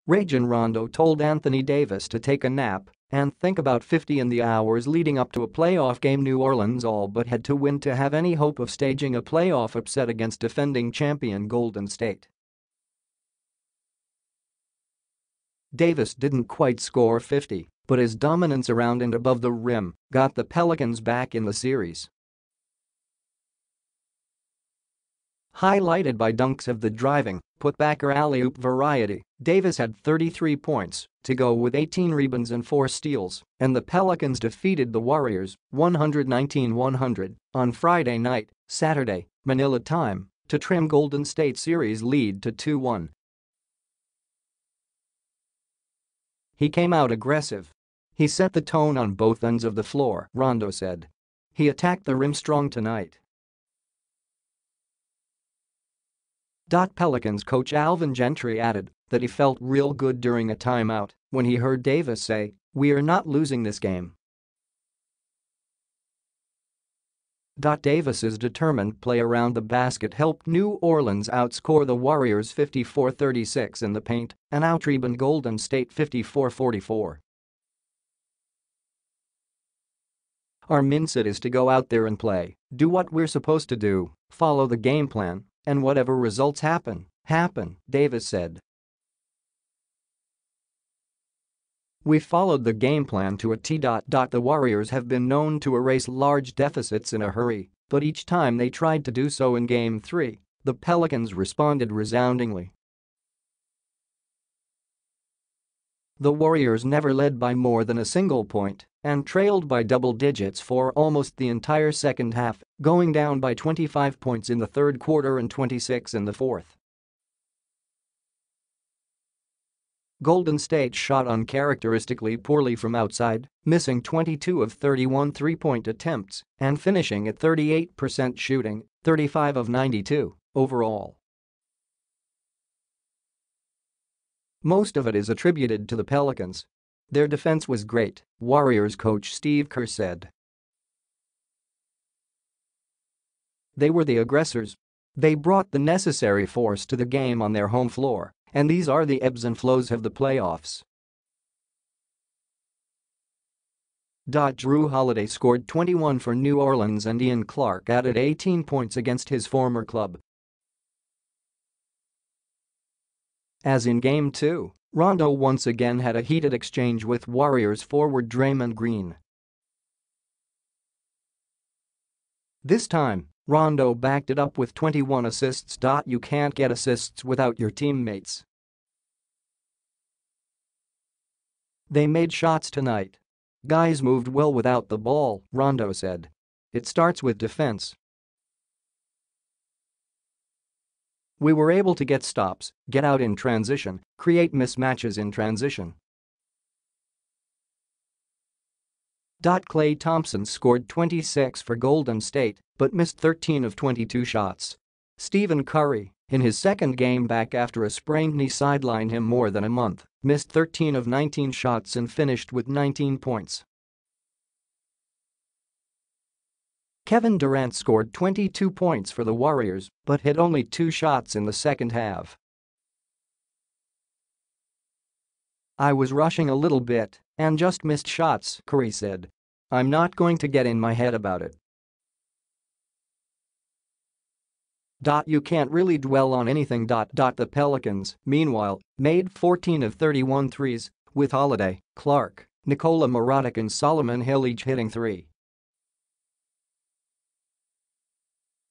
Rajon Rondo told Anthony Davis to take a nap and think about 50 in the hours leading up to a playoff game. New Orleans all but had to win to have any hope of staging a playoff upset against defending champion Golden State. Davis didn't quite score 50, but his dominance around and above the rim got the Pelicans back in the series. Highlighted by dunks of the driving, putback or alley-oop variety, Davis had 33 points to go with 18 rebounds and 4 steals, and the Pelicans defeated the Warriors 119-100 on Friday night, Saturday, Manila time, to trim Golden State series lead to 2-1. He came out aggressive. He set the tone on both ends of the floor, Rondo said. He attacked the rim strong tonight. Pelicans coach Alvin Gentry added that he felt real good during a timeout when he heard Davis say, "We are not losing this game." Davis's determined play around the basket helped New Orleans outscore the Warriors 54-36 in the paint and out-rebound Golden State 54-44. "Our mindset is to go out there and play, do what we're supposed to do, follow the game plan, and whatever results happen, Davis said. "We followed the game plan to a T. The Warriors have been known to erase large deficits in a hurry, but each time they tried to do so in Game 3, the Pelicans responded resoundingly. The Warriors never led by more than a single point and trailed by double digits for almost the entire second half, going down by 25 points in the third quarter and 26 in the fourth. Golden State shot uncharacteristically poorly from outside, missing 22 of 31 three-point attempts and finishing at 38% shooting, 35 of 92 overall. Most of it is attributed to the Pelicans. Their defense was great," Warriors coach Steve Kerr said. "They were the aggressors. They brought the necessary force to the game on their home floor, and these are the ebbs and flows of the playoffs." Jrue Holiday scored 21 for New Orleans and Ian Clark added 18 points against his former club. As in Game 2, Rondo once again had a heated exchange with Warriors forward Draymond Green. This time, Rondo backed it up with 21 assists. "You can't get assists without your teammates. They made shots tonight. Guys moved well without the ball," Rondo said. "It starts with defense. We were able to get stops, get out in transition, create mismatches in transition." Klay Thompson scored 26 for Golden State but missed 13 of 22 shots. Stephen Curry, in his second game back after a sprained knee sidelined him more than a month, missed 13 of 19 shots and finished with 19 points. Kevin Durant scored 22 points for the Warriors but hit only 2 shots in the second half. "I was rushing a little bit and just missed shots," Curry said. "I'm not going to get in my head about it. You can't really dwell on anything. The Pelicans, meanwhile, made 14 of 31 threes, with Holiday, Clark, Nikola Mirotic and Solomon Hill each hitting 3.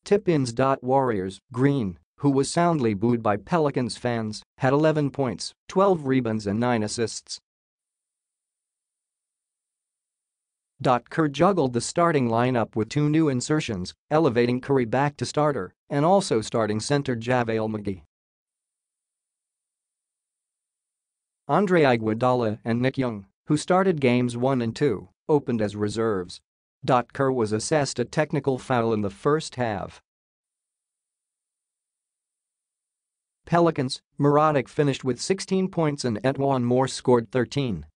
Tip-ins. Warriors, Green, who was soundly booed by Pelicans fans, had 11 points, 12 rebounds and 9 assists. Kerr juggled the starting lineup with 2 new insertions, elevating Curry back to starter and also starting center JaVale McGee. Andre Iguodala and Nick Young, who started games 1 and 2, opened as reserves. Kerr was assessed a technical foul in the first half. Pelicans, Mirotic finished with 16 points and Etwan Moore scored 13.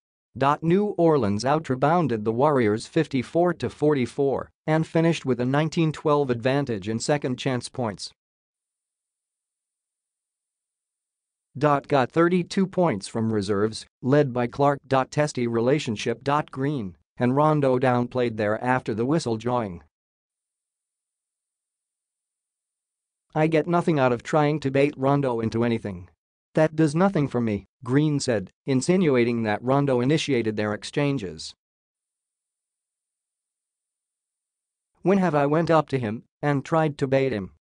New Orleans out-rebounded the Warriors 54-44 and finished with a 19-12 advantage in second-chance points. Got 32 points from reserves, led by Clark. Testy relationship. Green and Rondo downplayed their after the whistle jawing. "I get nothing out of trying to bait Rondo into anything. That does nothing for me," Green said, insinuating that Rondo initiated their exchanges. "When have I went up to him and tried to bait him?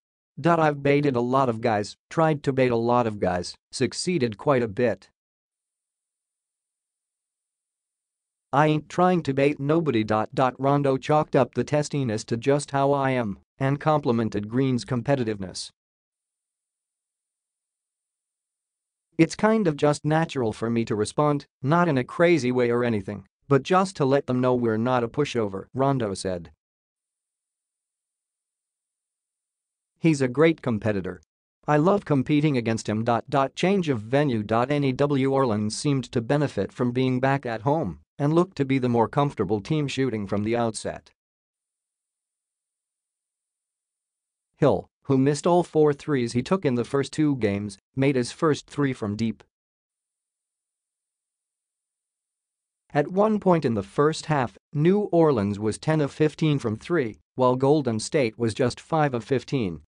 I've baited a lot of guys, tried to bait a lot of guys, succeeded quite a bit. I ain't trying to bait nobody. Rondo chalked up the testiness to just how I am and complimented Green's competitiveness. "It's kind of just natural for me to respond, not in a crazy way or anything, but just to let them know we're not a pushover," Rondo said. "He's a great competitor. I love competing against him." Change of venue. New Orleans seemed to benefit from being back at home and looked to be the more comfortable team shooting from the outset. Hill, who missed all 4 threes he took in the first 2 games, made his first 3 from deep. At one point in the first half, New Orleans was 10 of 15 from 3, while Golden State was just 5 of 15.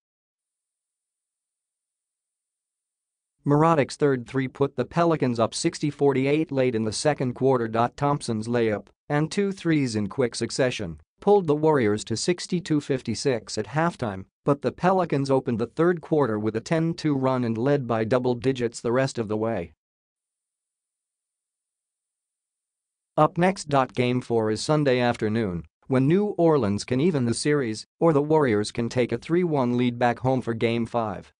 Muradov's third 3 put the Pelicans up 60-48 late in the second quarter. Thompson's layup and 2 threes in quick succession pulled the Warriors to 62-56 at halftime, but the Pelicans opened the third quarter with a 10-2 run and led by double digits the rest of the way. Up next. Game 4 is Sunday afternoon, when New Orleans can even the series or the Warriors can take a 3-1 lead back home for Game 5.